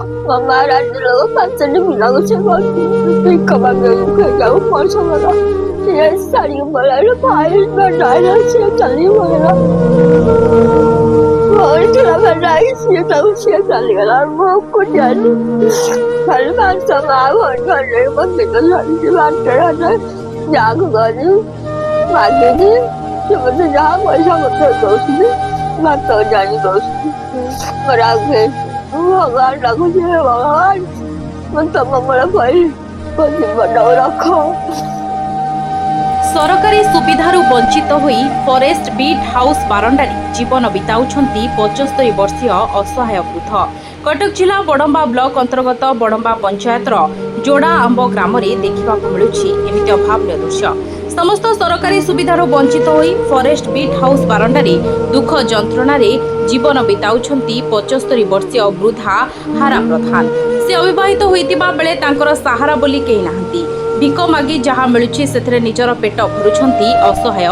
महाराज लोग पाचन मिला उसे बहुत कमांग जाऊ मौसम वाला ये सारी बोला लो भाई में डाला से चली बोला और चला बना इसे तो से चली गया वो को जाने कल बात समा और घर में निकल जाने बात करा था जाग गई बाकी जी मुझे जहाँ पैसा मतलब दोस्त बात तो जानी दोस्त बड़ा के भगवान रखो जे भगवान मतलब हमारा भाई कोई बड़ा रखो सरकारी सुविधारू वंचित होई फॉरेस्ट बीट हाउस बारंडारी जीवन बिताउछंती 75 वर्षीय असहाय वृद्ध कटक जिला बड़ंबा ब्लॉक अंतर्गत बड़ंबा पंचायतर जोड़ा आंब ग्राम रे देखा मिलुछि एमिति अभाव्य दृश्य। समस्त सरकारी सुविधारू वंचित होई फॉरेस्ट बीट हाउस बारंडारी दुख जंत्रणा रे जीवन बिताउछंती 75 वर्षीय वृद्धा हारा प्रधान। से अविवाहित होइतिबा बेले तांकर सहारा बोली केही नाहंती। भिक मागी जहाँ मिलुछि सेथरे निजर पेट भरुछंती असहाय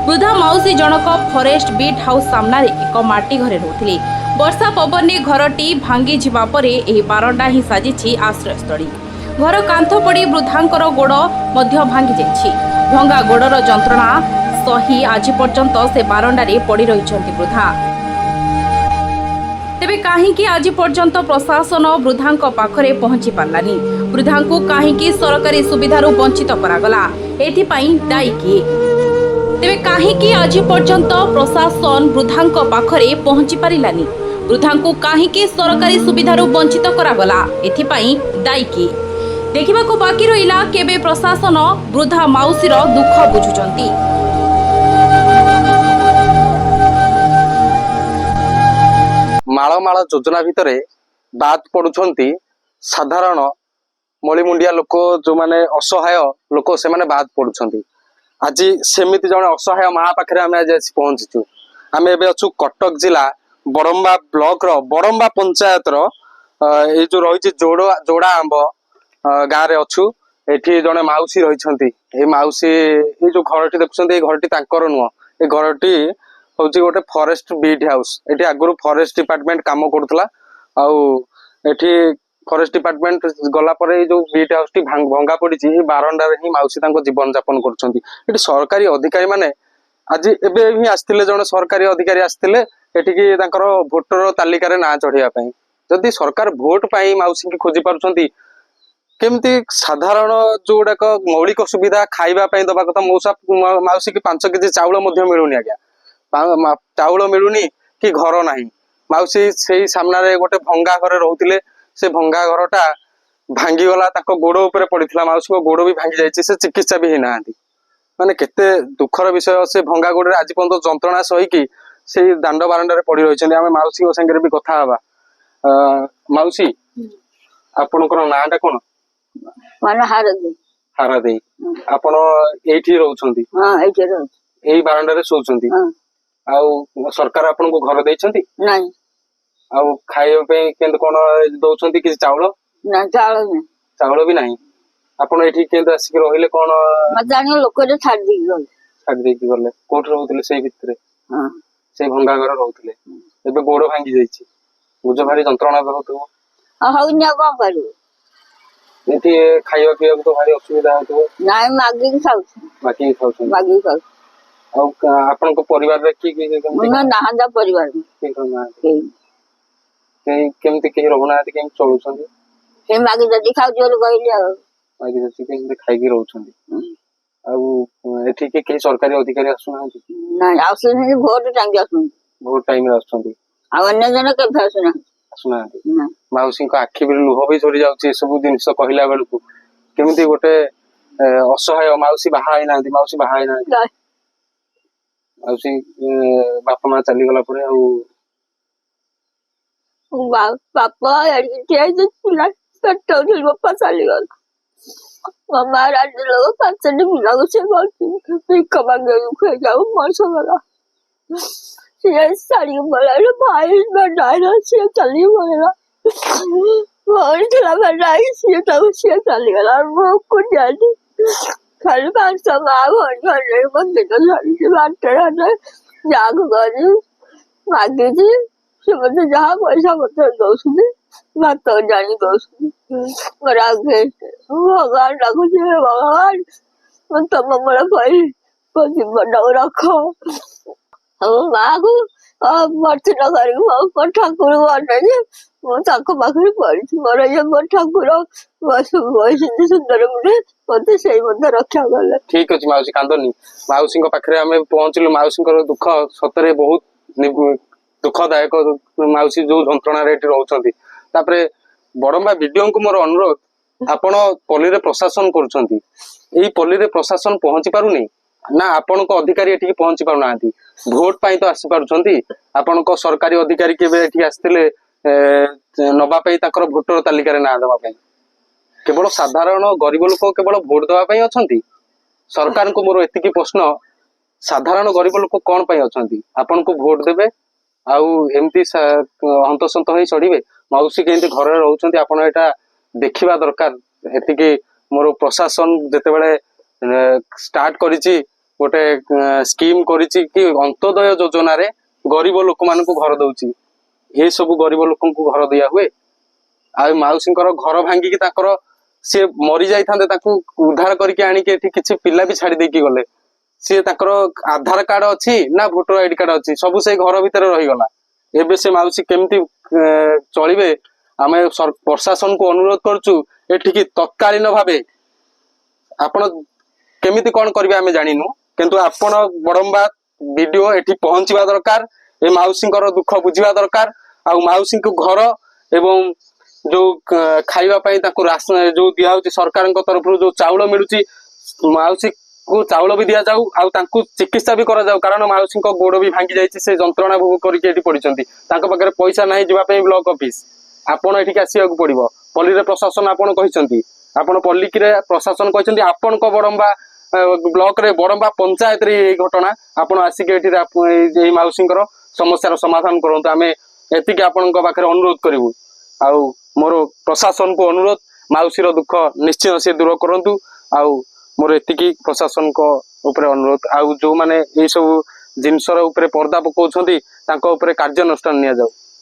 वृद्धा मौसी जनक फॉरेस्ट बीट हाउस सामने एक माटी घरे रहुथिले। वर्षा पवन घरटी भांगी जिबा परे एही बारंडा ही साजिछि आश्रयस्थली। घर कांथ पड़ी वृद्धांकर गोड़ मध्य भांगी जाइछि। भंगा गोड़र जंत्रणा सही आज पर्यंत से बारंडारे पड़ी रहिछंती वृद्धा। तेबे काहींकि आज पर्यंत प्रशासन वृद्धांक पाखरे पहुंची पारलानी। वृद्धांकु काहींकि सरकारी सुविधारू वंचित करागला एथिपाई दायी किए? तेबे काहींकि आज पर्यंत प्रशासन वृद्धांक पाखरे पहुंची पारिलानी? वृद्धांकु काहींकि सरकारी सुविधारू वंचित करागला एथिपाई दायी किए? देखिबाकू बाकी रहिला केबे प्रशासन वृद्धा माउसीर दुख बुझुचंती। माଳ योजना भितर बाद पड़ुछंती साधारण मळीमुंडिया लोक जो माने असहाय लोक से माने बाद पड़ुछंती। आज सेमिति जने असहाय मा पाखरे आमे आज पहुंचीचु। आमे एबे अछु कटक जिला बड़ंबा ब्लॉक रो बड़ंबा पंचायत रो ए जो रहिछि जोड़ा आंब गाँ रे अछु। एठी जने माउसी रहिछंती। ए माउसी ए जो घरटी देखुछंती ए घरटी तांकर नुह। ए घरटी होची गोटे फॉरेस्ट बीट हाउस। एठी आगुरु फॉरेस्ट डिपार्टमेंट काम करथला। आउ एठी फॉरेस्ट डिपार्टमेंट गला परे जो बीट हाउस टी भंगा पड़ी ए बारंडा रे ही माउसी तांको जीवन यापन करछंती। एठी सरकारी अधिकारी माने आज एबे ही आस्थिले जने सरकारी अधिकारी आस्थिले एठी की तांकर भोटर तालिका रे ना चढ़िया पई। जदि सरकार भोट पाई माउसी की खोजी पारुछंती केमती साधारण जोड़ाक मौलिक सुविधा खाइबा पई दबा कथा माउसी की 5 केजी चाउल मध्य मिलुनी आज्ञा। चाउल मिलुनी कि घर नाही। माउसी सेही सामना रे गोटे भंगा घरे रहउतिले। से भंगा घरटा भांगी गला ताको गोड़ ऊपर पड़िथिला। माउसी को गोड़ भी भांगी जायछि। से चिकित्सा भी हिनांती। माने केते दुखर विषय। से भंगा गोड़ रे आज पर्यंत जंत्रणा सही की से दांड बारंडा रे पड़ी रहिछन्ती। आमे माउसी को संगे भी कथा हबा। माउसी आपनकर नाटा कोन? माने हारदे हारादे। आपण एठी रहउछन्ती? हां एठी रहउ। एही बारंडा रे सोउछन्ती? हां। आउ सरकार आपन को घर देइछन्ती? नहीं। आउ खाइबा पे केंद कोन दउछन्ती कि चाउल? ना चाउल नहीं। चाउल भी नहीं। आपण एठी केंद आसी के रहिले कोन? मजानी लोक जे छाड़ दी गले। छाड़ दे की गले। कोठ रहउतले सेही भितरे? हां। से भंगा घर रहउतले। एबे गोड़ भांगी जाइछि। बुझ भारी जंत्रणा बहुतु। हौ न को करू? एठी खाइबा पिया तो भारी असुविधा होतो। नाइ मागी खाउ। बाकी खाउ। मागी खाउ। आउ आपन को परिवार रे की ना नाहंदा परिवार के करना केमती के रहना केम चलुछन्ती? से मागी जदी खाउ जोर गइले आ मागी जदी केमती खाइ के रहउछन्ती। आउ एठी के सरकारी अधिकारी आसुनांती? ना आसुनी भोट टाइम आसुनी। भोट टाइम रे आसुछन्ती। आ अन्य जने के फसुना आसुनांती। माउसी को आखि बिर लुह भी झरी जाउछि। सब दिनस कहिला बेलकु केमती गोटे असहाय माउसी बाहा आइ नांती। माउसी बाहा आइ नांती। माउसी बापा मां चली गला परे आउ पापा एडी के जिला सट्टो दिल पापा चली गल। मम्मा रात लोग पाचन मिला उसे बहुत कमांग जाऊ मौसम वाला ये सारी बोला लो भाई में डाला से चली बोला और चला बना इसे तो से चली गला वो को जाने कल बात समा और घर में निकल के बात करना जाग गई मांगे जी से मुझे जहाँ पैसा मतलब दोस्त ने ଭାତ ଜାଣି ଦଉଛନ୍ତି ରାଗେ ଭଗବାନ ଡାକୁଛି ହେ ଭଗବାନ ମୁଁ ତମ ମୂଳ ପାଇଁ ମୋ ଜୀବନଟାକୁ ରଖ। ଆଉ ମାକୁ ପ୍ରାର୍ଥନା କରିକି ମୋ ଠାକୁରଙ୍କୁ ଅନେଇକି ମୁଁ ତାଙ୍କ ପାଖରେ ପଡିଛି। ମୋର ଇଏ ମୋ ଠାକୁର ବୈଶିନ୍ତି ସୁନ୍ଦର ମୁଣ୍ଡେ ମତେ ସେଇ ମଧ୍ୟ ରକ୍ଷା କଲେ। ଠିକ ଅଛି ମାଉସୀ, କାନ୍ଦନି। ମାଉସୀଙ୍କ ପାଖରେ ଆମେ ପହଞ୍ଚିଲୁ। ମାଉସୀଙ୍କର ଦୁଃଖ ସତରେ ବହୁତ ଦୁଃଖଦାୟକ। ମାଉସୀ ଯୋଉ ଯନ୍ତ୍ରଣାରେ ଏଠି ରହୁଛନ୍ତି। ତାପରେ ବଡମ୍ବା ବିଡିଓଙ୍କୁ ମୋର ଅନୁରୋଧ, ଆପଣ ପଲ୍ଲୀରେ ପ୍ରଶାସନ କରୁଛନ୍ତି, ଏଇ ପଲ୍ଲୀରେ ପ୍ରଶାସନ ପହଞ୍ଚି ପାରୁନି ନା ଆପଣଙ୍କ ଅଧିକାରୀ ଏଠିକି ପହଞ୍ଚି ପାରୁନାହାନ୍ତି? ଭୋଟ ପାଇଁ ତ ଆସି ପାରୁଛନ୍ତି। ଆପଣଙ୍କ ସରକାରୀ ଅଧିକାରୀ କେବେ ଏଠି ଆସିଥିଲେ ନବା ପାଇଁ ତାଙ୍କର ଭୋଟର ତାଲିକାରେ ନାଁ ଦେବା ପାଇଁ? କେବଳ ସାଧାରଣ ଗରିବ ଲୋକ କେବଳ ଭୋଟ ଦେବା ପାଇଁ ଅଛନ୍ତି? ସରକାରଙ୍କୁ ମୋର ଏତିକି ପ୍ରଶ୍ନ, ସାଧାରଣ ଗରିବ ଲୋକ କଣ ପାଇଁ ଅଛନ୍ତି? ଆପଣଙ୍କୁ ଭୋଟ ଦେବେ ଆଉ ଏମିତି ହନ୍ତସନ୍ତ ହେଇ ଚଢିବେ? ମାଉସୀ କେମିତି ଘରେ ରହୁଛନ୍ତି ଆପଣ ଏଇଟା ଦେଖିବା ଦରକାର। ଏତିକି ମୋର ପ୍ରଶାସନ ଯେତେବେଳେ ଷ୍ଟାର୍ଟ କରିଛି, ଗୋଟେ ସ୍କିମ୍ କରିଛି କି ଅନ୍ତୋଦୟ ଯୋଜନାରେ ଗରିବ ଲୋକମାନଙ୍କୁ ଘର ଦଉଛି, ଏ ସବୁ ଗରିବ ଲୋକଙ୍କୁ ଘର ଦିଆ ହୁଏ? ଆଉ ମାଉସୀଙ୍କର ଘର ଭାଙ୍ଗିକି ତାଙ୍କର ସିଏ ମରି ଯାଇଥାନ୍ତେ, ତାକୁ ଉଦ୍ଧାର କରିକି ଆଣିକି ଏଠି କିଛି ପିଲା ବି ଛାଡି ଦେଇକି ଗଲେ। ସିଏ ତାଙ୍କର ଆଧାର କାର୍ଡ ଅଛି ନା ଭୋଟର ଆଇଡି କାର୍ଡ ଅଛି, ସବୁ ସେଇ ଘର ଭିତରେ ରହିଗଲା। ଏବେ ସେ ମାଉସୀ କେମିତି ଚଳିବେ? ଆମେ ପ୍ରଶାସନକୁ ଅନୁରୋଧ କରୁଛୁ ଏଠିକି ତତ୍କାଳୀନ ଭାବେ ଆପଣ କେମିତି କଣ କରିବେ ଆମେ ଜାଣିନୁ, କିନ୍ତୁ ଆପଣ ବଡମ୍ବା ବିଡିଓ ଏଠି ପହଞ୍ଚିବା ଦରକାର। ଏ ମାଉସୀଙ୍କର ଦୁଃଖ ବୁଝିବା ଦରକାର। ଆଉ ମାଉସୀଙ୍କୁ ଘର ଏବଂ ଯୋଉ ଖାଇବା ପାଇଁ ତାଙ୍କୁ ଯୋଉ ଦିଆହଉଛି ସରକାରଙ୍କ ତରଫରୁ ଯୋଉ ଚାଉଳ ମିଳୁଛି, ମାଉସୀକୁ ଚାଉଳ ବି ଦିଆଯାଉ ଆଉ ତାଙ୍କୁ ଚିକିତ୍ସା ବି କରାଯାଉ। କାରଣ ମାଉସୀଙ୍କ ଗୋଡ ବି ଭାଙ୍ଗି ଯାଇଛି, ସେ ଯନ୍ତ୍ରଣା ଭୋଗ କରିକି ଏଠି ପଡିଛନ୍ତି। ତାଙ୍କ ପାଖରେ ପଇସା ନାହିଁ ଯିବା ପାଇଁ ବ୍ଲକ ଅଫିସ। ଆପଣ ଏଠିକି ଆସିବାକୁ ପଡିବ। ପଲ୍ଲୀରେ ପ୍ରଶାସନ ଆପଣ କହିଛନ୍ତି, ଆପଣ ପଲ୍ଲୀରେ ପ୍ରଶାସନ କହିଛନ୍ତି, ଆପଣଙ୍କ ବଡମ୍ବା ବ୍ଲକରେ ବଡମ୍ବା ପଞ୍ଚାୟତରେ ଏଇ ଘଟଣା, ଆପଣ ଆସିକି ଏଠି ଏଇ ମାଉସୀଙ୍କର ସମସ୍ୟାର ସମାଧାନ କରନ୍ତୁ। ଆମେ ଏତିକି ଆପଣଙ୍କ ପାଖରେ ଅନୁରୋଧ କରିବୁ। ଆଉ ମୋର ପ୍ରଶାସନକୁ ଅନୁରୋଧ, ମାଉସୀର ଦୁଃଖ ନିଶ୍ଚୟ ସେ ଦୂର କରନ୍ତୁ। ଆଉ ମୋର ଏତିକି ପ୍ରଶାସନଙ୍କ ଉପରେ ଅନୁରୋଧ। ଆଉ ଯୋଉମାନେ ଏଇ ସବୁ ଜିନିଷର ଉପରେ ପର୍ଦା ପକାଉଛନ୍ତି ତାଙ୍କ ଉପରେ କାର୍ଯ୍ୟାନୁଷ୍ଠାନ ନିଆଯାଉ।